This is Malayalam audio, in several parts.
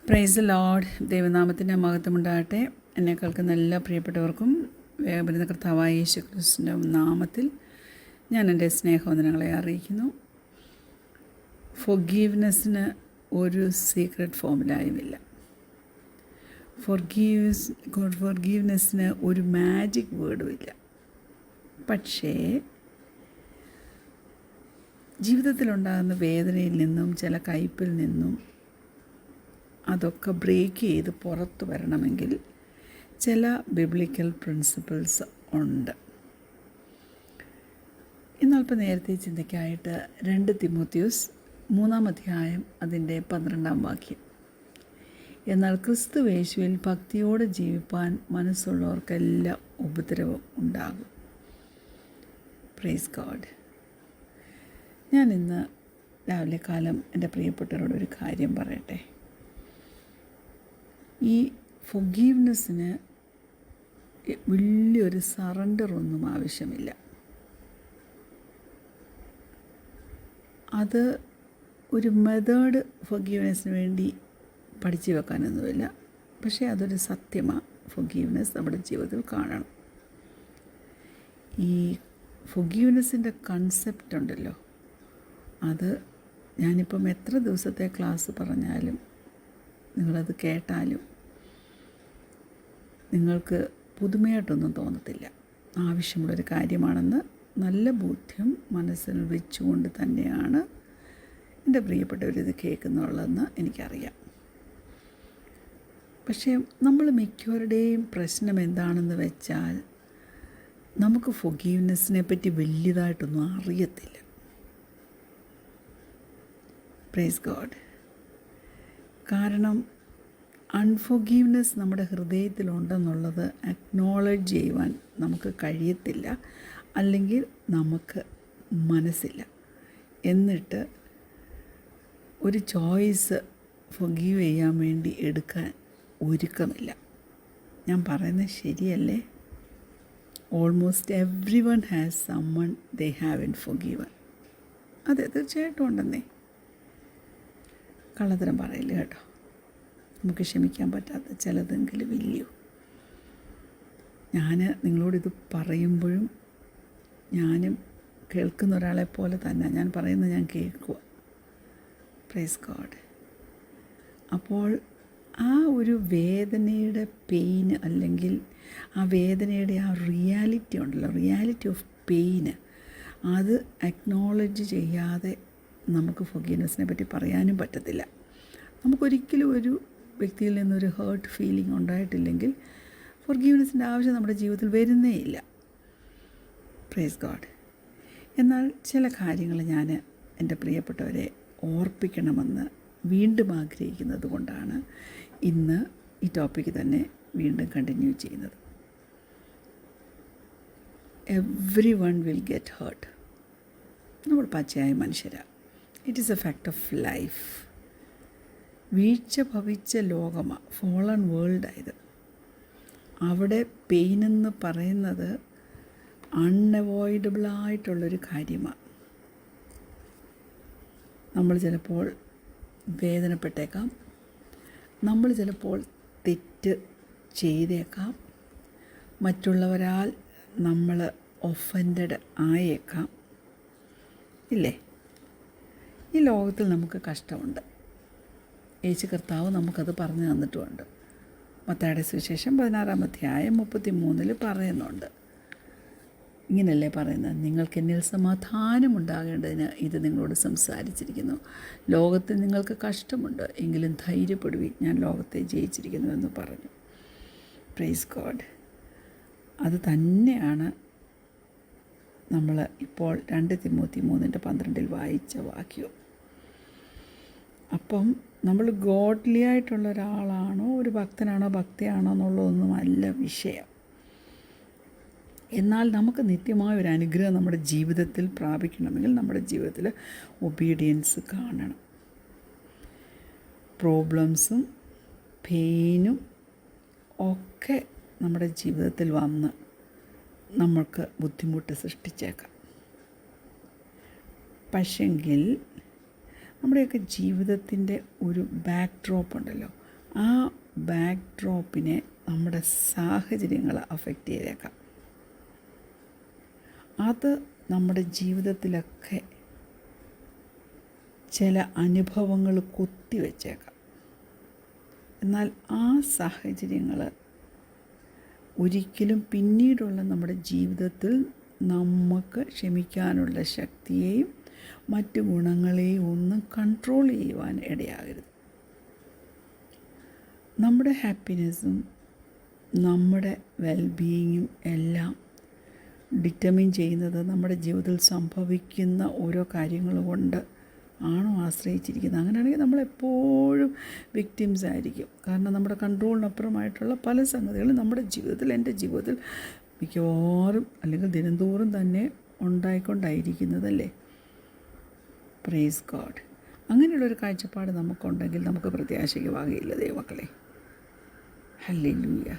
Praise Lord. ദൈവനാമത്തിൻ്റെ മഹത്വമുണ്ടാകട്ടെ. എന്നെ കേൾക്കുന്ന എല്ലാ പ്രിയപ്പെട്ടവർക്കും വരുന്ന കർത്താവായ യേശു ക്രിസ്തുവിൻ്റെ നാമത്തിൽ ഞാൻ എൻ്റെ സ്നേഹവന്ദനങ്ങളെ അറിയിക്കുന്നു. ഫൊർഗീവ്നെസ്സിന് ഒരു സീക്രട്ട് ഫോമുലായുമില്ല. ഫൊർഗീവ്നെസ്സിന് ഒരു മാജിക് വേർഡുമില്ല. പക്ഷേ ജീവിതത്തിലുണ്ടാകുന്ന വേദനയിൽ നിന്നും ചില കയ്പിൽ നിന്നും അതൊക്കെ ബ്രേക്ക് ചെയ്ത് പുറത്തു വരണമെങ്കിൽ ചില ബിബ്ലിക്കൽ പ്രിൻസിപ്പിൾസ് ഉണ്ട്. ഇന്നൽപ്പം നേരത്തെ ചിന്തയ്ക്കായിട്ട് 2 തിമോത്തിയോസ് 3 അധ്യായം അതിൻ്റെ 12 വാക്യം. എന്നാൽ ക്രിസ്തുയേശുവിൽ ഭക്തിയോടെ ജീവിപ്പാൻ മനസ്സുള്ളവർക്കെല്ലാം ഉപദ്രവം ഉണ്ടാകും. Praise God. ഞാൻ ഇന്ന് രാവിലെ കാലം എൻ്റെ പ്രിയപ്പെട്ടവരോട് ഒരു കാര്യം പറയട്ടെ. ഈ ഫൊർഗീവ്നെസ്സിന് വലിയൊരു സറണ്ടറൊന്നും ആവശ്യമില്ല. അത് ഒരു മെത്തേഡ് ഫൊർഗീവ്നെസ്സിന് വേണ്ടി പഠിച്ചു വെക്കാനൊന്നുമില്ല. പക്ഷേ അതൊരു സത്യമാണ്. ഫൊർഗീവ്നെസ് നമ്മുടെ ജീവിതത്തിൽ കാണണം. ഈ ഫൊർഗീവ്നെസ്സിൻ്റെ കൺസെപ്റ്റ് ഉണ്ടല്ലോ, അത് ഞാനിപ്പം എത്ര ദിവസത്തെ ക്ലാസ് പറഞ്ഞാലും നിങ്ങളത് കേട്ടാലും നിങ്ങൾക്ക് പുതുമയായിട്ടൊന്നും തോന്നത്തില്ല. ആവശ്യമുള്ളൊരു കാര്യമാണെന്ന് നല്ല ബോധ്യം മനസ്സിൽ വെച്ചുകൊണ്ട് തന്നെയാണ് എൻ്റെ പ്രിയപ്പെട്ടവരിത് കേൾക്കുന്നുള്ളതെന്ന് എനിക്കറിയാം. പക്ഷേ നമ്മൾ മിക്കവരുടെയും പ്രശ്നം എന്താണെന്ന് വെച്ചാൽ നമുക്ക് ഫൊർഗീവ്നെസ്സിനെ പറ്റി വലിയതായിട്ടൊന്നും അറിയത്തില്ല. Praise God. കാരണം അൺഫൊർഗീവ്നെസ് നമ്മുടെ ഹൃദയത്തിലുണ്ടെന്നുള്ളത് അക്നോളജ് ചെയ്യുവാൻ നമുക്ക് കഴിയത്തില്ല, അല്ലെങ്കിൽ നമുക്ക് മനസ്സില്ല. എന്നിട്ട് ഒരു ചോയ്സ് ഫൊർഗീവ് ചെയ്യാൻ വേണ്ടി എടുക്കാൻ ഒരുക്കമില്ല. ഞാൻ പറയുന്നത് ശരിയല്ലേ? Almost every one has someone they haven't forgiven. അതെ, തീർച്ചയായിട്ടും ഉണ്ടെന്നേ. കള്ളത്തരം പറയില്ല കേട്ടോ. നമുക്ക് ക്ഷമിക്കാൻ പറ്റാത്ത ചിലതെങ്കിലും ഇല്ലയോ? ഞാൻ നിങ്ങളോടിത് പറയുമ്പോഴും ഞാനും കേൾക്കുന്ന ഒരാളെ പോലെ തന്നെ ഞാൻ പറയുന്നത് ഞാൻ കേൾക്കുക. Praise God. അപ്പോൾ ആ ഒരു വേദനയുടെ പെയിന്, അല്ലെങ്കിൽ ആ വേദനയുടെ ആ റിയാലിറ്റി ഉണ്ടല്ലോ, റിയാലിറ്റി ഓഫ് പെയിന്, അത് അക്നോളജ് ചെയ്യാതെ നമുക്ക് ഫൊർഗീവ്നെസ്സിനെ പറ്റി പറയാനും പറ്റത്തില്ല. നമുക്കൊരിക്കലും ഒരു വ്യക്തിയിൽ നിന്നൊരു ഹേർട്ട് ഫീലിംഗ് ഉണ്ടായിട്ടില്ലെങ്കിൽ ഫൊർഗീവ്നെസ്സിൻ്റെ ആവശ്യം നമ്മുടെ ജീവിതത്തിൽ വരുന്നേയില്ല. Praise God. എന്നാൽ ചില കാര്യങ്ങൾ ഞാൻ എൻ്റെ പ്രിയപ്പെട്ടവരെ ഓർപ്പിക്കണമെന്ന് വീണ്ടും ആഗ്രഹിക്കുന്നത് കൊണ്ടാണ് ഇന്ന് ഈ ടോപ്പിക്ക് തന്നെ വീണ്ടും കണ്ടിന്യൂ ചെയ്യുന്നത്. Every one will get hurt. നമ്മൾ പച്ചയായ മനുഷ്യരാണ്. It is a fact of life. വീഴ്ച ഭവിച്ച ലോകമാണ്, ഫോളൺ വേൾഡായത്. അവിടെ പെയിനെന്ന് പറയുന്നത് അൺഅവോയ്ഡബിളായിട്ടുള്ളൊരു കാര്യമാണ്. നമ്മൾ ചിലപ്പോൾ വേദനപ്പെട്ടേക്കാം, നമ്മൾ ചിലപ്പോൾ തെറ്റ് ചെയ്തേക്കാം, മറ്റുള്ളവരാൽ നമ്മൾ ഒഫൻഡഡ് ആയേക്കാം. ഇല്ലേ? ഈ ലോകത്തിൽ നമുക്ക് കഷ്ടമുണ്ട്. യേശു കർത്താവ് നമുക്കത് പറഞ്ഞു തന്നിട്ടുമുണ്ട്. മത്തായിയുടെ സുവിശേഷം 16 അധ്യായം 33 പറയുന്നുണ്ട്. ഇങ്ങനെയല്ലേ പറയുന്നത്? നിങ്ങൾക്ക് എന്നിൽ സമാധാനം ഉണ്ടാകേണ്ടതിന് ഇത് നിങ്ങളോട് സംസാരിച്ചിരിക്കുന്നു. ലോകത്തിൽ നിങ്ങൾക്ക് കഷ്ടമുണ്ട്, എങ്കിലും ധൈര്യപ്പെടുവി, ഞാൻ ലോകത്തെ ജയിച്ചിരിക്കുന്നു എന്ന് പറഞ്ഞു. Praise God. അത് തന്നെയാണ് നമ്മൾ ഇപ്പോൾ 2 തിമോത്തി 3:12 വായിച്ച വാക്യം. അപ്പം നമ്മൾ ഗോഡ്ലി ആയിട്ടുള്ള ഒരാളാണോ, ഒരു ഭക്തനാണോ, ഭക്തിയാണോ എന്നുള്ളതൊന്നുമല്ല വിഷയം. എന്നാൽ നമുക്ക് നിത്യമായ ഒരു അനുഗ്രഹം നമ്മുടെ ജീവിതത്തിൽ പ്രാപിക്കണമെങ്കിൽ നമ്മുടെ ജീവിതത്തിൽ ഒബീഡിയൻസ് കാണണം. പ്രോബ്ലംസും പെയിനും ഒക്കെ നമ്മുടെ ജീവിതത്തിൽ വന്ന് നമ്മൾക്ക് ബുദ്ധിമുട്ട് സൃഷ്ടിച്ചേക്കാം. പക്ഷെങ്കിൽ നമ്മുടെയൊക്കെ ജീവിതത്തിൻ്റെ ഒരു ബാക്ക് ഡ്രോപ്പ് ഉണ്ടല്ലോ, ആ ബാക്ക് ഡ്രോപ്പിനെ നമ്മുടെ സാഹചര്യങ്ങൾ അഫക്റ്റ് ചെയ്തേക്കാം. അത് നമ്മുടെ ജീവിതത്തിലൊക്കെ ചില അനുഭവങ്ങൾ കുത്തിവെച്ചേക്കാം. എന്നാൽ ആ സാഹചര്യങ്ങൾ ഒരിക്കലും പിന്നീടുള്ള നമ്മുടെ ജീവിതത്തിൽ നമുക്ക് ക്ഷമിക്കാനുള്ള ശക്തിയെയും മറ്റു ഗുണങ്ങളെയും ഒന്നും കൺട്രോൾ ചെയ്യുവാൻ ഇടയാകരുത്. നമ്മുടെ ഹാപ്പിനെസ്സും നമ്മുടെ വെൽബീയിങ്ങും എല്ലാം ഡിറ്റർമിൻ ചെയ്യുന്നത് നമ്മുടെ ജീവിതത്തിൽ സംഭവിക്കുന്ന ഓരോ കാര്യങ്ങൾ കൊണ്ട് ആണോ ആശ്രയിച്ചിരിക്കുന്നത്? അങ്ങനെയാണെങ്കിൽ നമ്മളെപ്പോഴും വിക്ടിംസ് ആയിരിക്കും. കാരണം നമ്മുടെ കൺട്രോളിനപ്പുറമായിട്ടുള്ള പല സംഗതികളും നമ്മുടെ ജീവിതത്തിൽ, എൻ്റെ ജീവിതത്തിൽ മിക്കവാറും അല്ലെങ്കിൽ ദിനംതോറും തന്നെ ഉണ്ടായിക്കൊണ്ടായിരിക്കുന്നതല്ലേ. Praise God. അങ്ങനെയുള്ളൊരു കാഴ്ചപ്പാട് നമുക്കുണ്ടെങ്കിൽ നമുക്ക് പ്രത്യാശയ്ക്ക് വകയില്ല ദൈവമക്കളെ. ഹല്ലേലൂയ.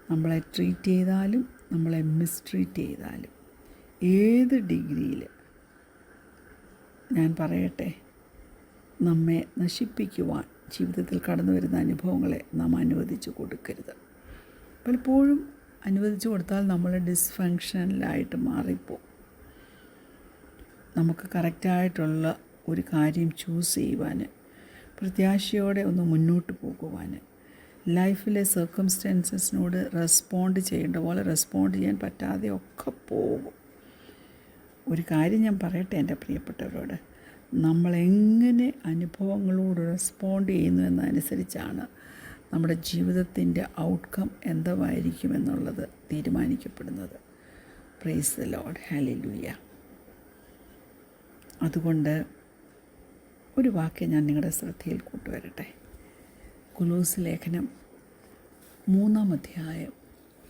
നമ്മളെ ട്രീറ്റ് ചെയ്താലും നമ്മളെ മിസ്ട്രീറ്റ് ചെയ്താലും ഏത് ഡിഗ്രിയിൽ, ഞാൻ പറയട്ടെ, നമ്മെ നശിപ്പിക്കുവാൻ ജീവിതത്തിൽ കടന്നു വരുന്ന അനുഭവങ്ങളെ നാം അനുവദിച്ചു കൊടുക്കരുത്. പലപ്പോഴും അനുവദിച്ചു കൊടുത്താൽ നമ്മൾ ഡിസ്ഫങ്ഷനലായിട്ട് മാറിപ്പോവും. നമുക്ക് കറക്റ്റായിട്ടുള്ള ഒരു കാര്യം ചൂസ് ചെയ്യുവാൻ, പ്രത്യാശയോടെ ഒന്ന് മുന്നോട്ട് പോകുവാൻ, ലൈഫിലെ സർക്കംസ്റ്റൻസസിനോട് റെസ്പോണ്ട് ചെയ്യേണ്ട പോലെ റെസ്പോണ്ട് ചെയ്യാൻ പറ്റാതെ ഒക്കെ പോകും. ഒരു കാര്യം ഞാൻ പറയട്ടെ എൻ്റെ പ്രിയപ്പെട്ടവരോട്, നമ്മളെങ്ങനെ അനുഭവങ്ങളോട് റെസ്പോണ്ട് ചെയ്യുന്നു എന്നതനുസരിച്ചാണ് നമ്മുടെ ജീവിതത്തിൻ്റെ ഔട്ട്കം എന്തായിരിക്കുമെന്നുള്ളത് തീരുമാനിക്കപ്പെടുന്നത്. Praise the lord. ഹല്ലേലൂയ. അതുകൊണ്ട് ഒരു വാക്യം ഞാൻ നിങ്ങളുടെ ശ്രദ്ധയിൽ കൊണ്ടുവരട്ടെ. കൊലോസ് ലേഖനം 3-ാം അധ്യായം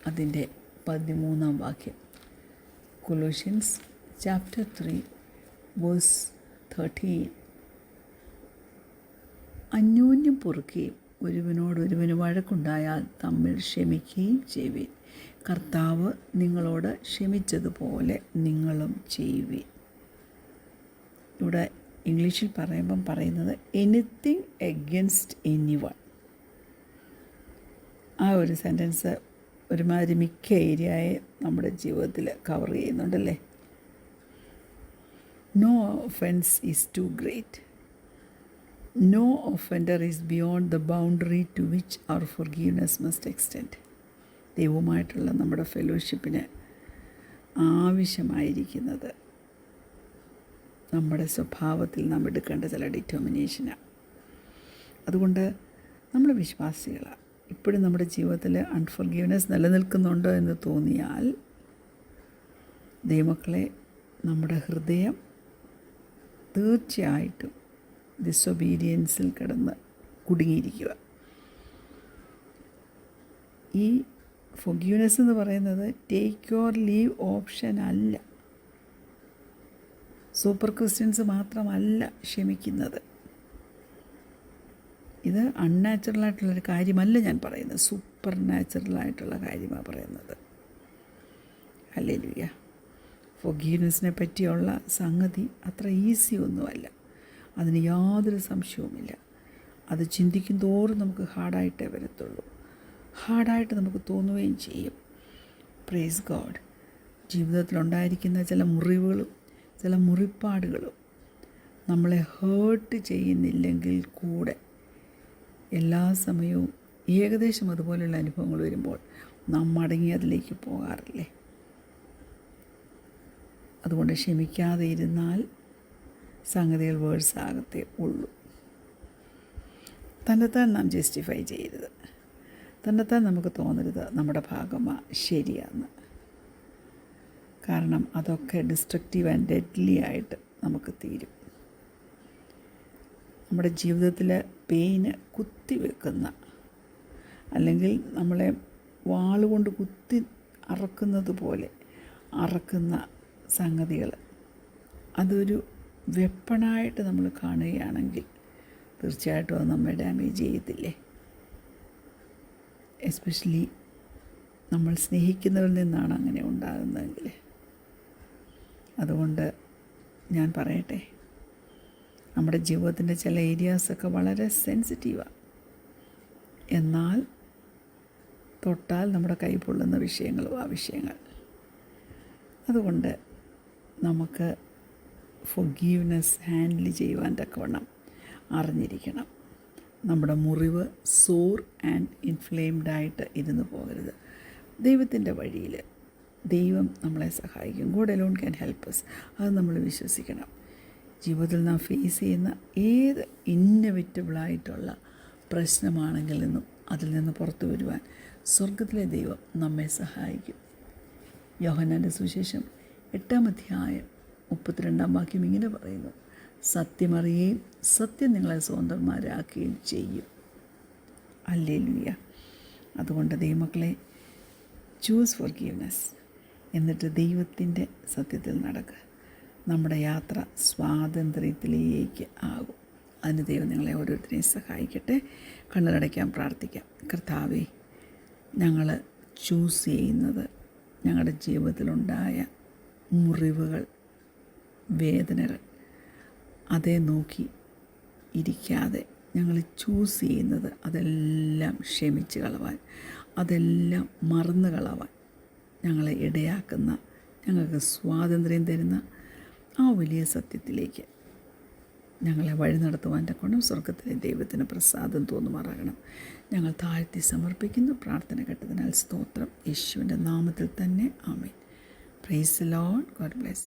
അതിൻ്റെ 13-ാം വാക്യം. Colossians chapter 3 verse 13. അന്യോന്യം പൊറുക്കുകയും ഒരുവനോടൊരുവന് വഴക്കുണ്ടായാൽ തമ്മിൽ ക്ഷമിക്കുകയും ചെയ്യുവിൻ. കർത്താവ് നിങ്ങളോട് ക്ഷമിച്ചതുപോലെ നിങ്ങളും ചെയ്യുവിൻ. ഇവിടെ ഇംഗ്ലീഷിൽ പറയുന്നത് എനിത്തിങ് എഗൻസ്റ്റ് എനിവൺ. ആ ഒരു സെൻറ്റൻസ് ഒരുമാതിരി മിക്ക ഏരിയയെ നമ്മുടെ ജീവിതത്തിൽ കവർ ചെയ്യുന്നുണ്ടല്ലേ. No offence is too great. No offender is beyond the boundary to which our forgiveness must extend. ദൈവവുമായിട്ടുള്ള നമ്മുടെ ഫെലോഷിപ്പിന് ആവശ്യമായിരിക്കുന്നത് നമ്മുടെ സ്വഭാവത്തിൽ നാം എടുക്കേണ്ട ചില ഡിറ്റർമിനേഷനാണ്. അതുകൊണ്ട് നമ്മൾ വിശ്വാസികളാണ്. ഇപ്പോഴും നമ്മുടെ ജീവിതത്തിൽ അൺഫോർഗീവ്നെസ് നിലനിൽക്കുന്നുണ്ടോ എന്ന് തോന്നിയാൽ ദൈവമക്കളെ, നമ്മുടെ ഹൃദയം തീർച്ചയായിട്ടും ഡിസൊബീഡിയൻസിൽ കിടന്ന് കുടുങ്ങിയിരിക്കുക. ഈ ഫോർഗീവ്നെസ് എന്ന് പറയുന്നത് ടേക്ക് യോർ ലീവ് ഓപ്ഷൻ അല്ല. സൂപ്പർ ക്രിസ്ത്യൻസ് മാത്രമല്ല ക്ഷമിക്കുന്നത്. ഇത് അൺനാച്ചുറലായിട്ടുള്ളൊരു കാര്യമല്ല ഞാൻ പറയുന്നത്, സൂപ്പർ നാച്ചുറലായിട്ടുള്ള കാര്യമാണ് പറയുന്നത്. ഹല്ലേലൂയ. ഫോർഗീവ്നെസ്സിനെ പറ്റിയുള്ള സംഗതി അത്ര ഈസി ഒന്നുമല്ല, അതിന് യാതൊരു സംശയവുമില്ല. അത് ചിന്തിക്കും തോറും നമുക്ക് ഹാർഡായിട്ടേ വരത്തുള്ളൂ, ഹാർഡായിട്ട് നമുക്ക് തോന്നുകയും ചെയ്യും. Praise God. ജീവിതത്തിലുണ്ടായിരിക്കുന്ന ചില മുറിവുകളും ചില മുറിപ്പാടുകളും നമ്മളെ ഹേർട്ട് ചെയ്യുന്നില്ലെങ്കിൽ കൂടെ എല്ലാ സമയവും ഏകദേശം അതുപോലെയുള്ള അനുഭവങ്ങൾ വരുമ്പോൾ നാം മടങ്ങി അതിലേക്ക് പോകാറില്ലേ. അതുകൊണ്ട് ക്ഷമിക്കാതെ ഇരുന്നാൽ സംഗതികൾ വേഴ്സാകത്തേ ഉള്ളൂ. തന്നെത്താൻ നാം ജസ്റ്റിഫൈ ചെയ്യരുത്. തന്നെത്താൻ നമുക്ക് തോന്നരുത് നമ്മുടെ ഭാഗമാണ് ശരിയാന്ന്. കാരണം അതൊക്കെ ഡിസ്ട്രക്റ്റീവ് ആൻഡ് ഡെഡ്ലി ആയിട്ട് നമുക്ക് തീരും. നമ്മുടെ ജീവിതത്തിൽ പെയിന് കുത്തിവെക്കുന്ന, അല്ലെങ്കിൽ നമ്മളെ വാളുകൊണ്ട് കുത്തി അറക്കുന്നത് പോലെ അറക്കുന്ന സംഗതികൾ, അതൊരു വെപ്പണായിട്ട് നമ്മൾ കാണുകയാണെങ്കിൽ തീർച്ചയായിട്ടും അത് നമ്മെ ഡാമേജ് ചെയ്യത്തില്ലേ. എസ്പെഷ്യലി നമ്മൾ സ്നേഹിക്കുന്നവരിൽ നിന്നാണ് അങ്ങനെ ഉണ്ടാകുന്നതെങ്കിൽ. അതുകൊണ്ട് ഞാൻ പറയട്ടെ, നമ്മുടെ ജീവിതത്തിൻ്റെ ചില ഏരിയാസൊക്കെ വളരെ സെൻസിറ്റീവാണ്. എന്നാൽ തൊട്ടാൽ നമ്മുടെ കൈ പൊള്ളുന്ന വിഷയങ്ങളും ആ വിഷയങ്ങൾ. അതുകൊണ്ട് നമുക്ക് ഫൊർഗീവ്നെസ് ഹാൻഡിൽ ചെയ്യുവാൻ തക്കവണ്ണം അറിഞ്ഞിരിക്കണം. നമ്മുടെ മുറിവ് സോർ ആൻഡ് ഇൻഫ്ലെയിംഡായിട്ട് ഇരുന്ന് പോകരുത്. ദൈവത്തിൻ്റെ വഴിയിൽ ദൈവം നമ്മളെ സഹായിക്കും. God alone can help us. അത് നമ്മൾ വിശ്വസിക്കണം. ജീവിതത്തിൽ നാം ഫേസ് ചെയ്യുന്ന ഏത് ഇന്നവിറ്റബിളായിട്ടുള്ള പ്രശ്നമാണെങ്കിൽ നിന്നും അതിൽ നിന്ന് പുറത്തു വരുവാൻ സ്വർഗത്തിലെ ദൈവം നമ്മെ സഹായിക്കും. യോഹന്നാൻ്റെ സുവിശേഷം 8-ാം അധ്യായം 32-ാം വാക്യം ഇങ്ങനെ പറയുന്നു: സത്യമറിയുകയും സത്യം നിങ്ങളെ സ്വതന്ത്രന്മാരാക്കുകയും ചെയ്യും. ഹല്ലേലൂയ. അതുകൊണ്ട് ദൈവമക്കളെ, ചൂസ് ഫോർഗീവ്നെസ്. എന്നിട്ട് ദൈവത്തിൻ്റെ സത്യത്തിൽ നടക്കുക. നമ്മുടെ യാത്ര സ്വാതന്ത്ര്യത്തിലേക്ക് ആകും. അതിന് ദൈവം നിങ്ങളെ ഓരോരുത്തരെയും സഹായിക്കട്ടെ. കണ്ണുകളടയ്ക്കാൻ പ്രാർത്ഥിക്കാം. കർത്താവേ, ഞങ്ങൾ ചൂസ് ചെയ്യുന്നത് ഞങ്ങളുടെ ജീവിതത്തിലുണ്ടായ മുറിവുകൾ, വേദനകൾ, അതേ നോക്കി ഇരിക്കാതെ ഞങ്ങൾ ചൂസ് ചെയ്യുന്നത് അതെല്ലാം ക്ഷമിച്ച് കളവാൻ, അതെല്ലാം മറന്നു കളവാൻ ഞങ്ങളെ ഇടയാക്കുന്ന, ഞങ്ങൾക്ക് സ്വാതന്ത്ര്യം തരുന്ന ആ വലിയ സത്യത്തിലേക്ക് ഞങ്ങളെ വഴി നടത്തുവാൻ്റെ കൊണ്ടും സ്വർഗത്തിലെ ദൈവത്തിന് പ്രസാദം തോന്നുമാറാകണം. ഞങ്ങൾ താഴ്ത്തി സമർപ്പിക്കുന്നു. പ്രാർത്ഥന കേട്ടതിനാൽ സ്തോത്രം. യേശുവിൻ്റെ നാമത്തിൽ തന്നെ ആമേൻ. Praise the lord. God bless.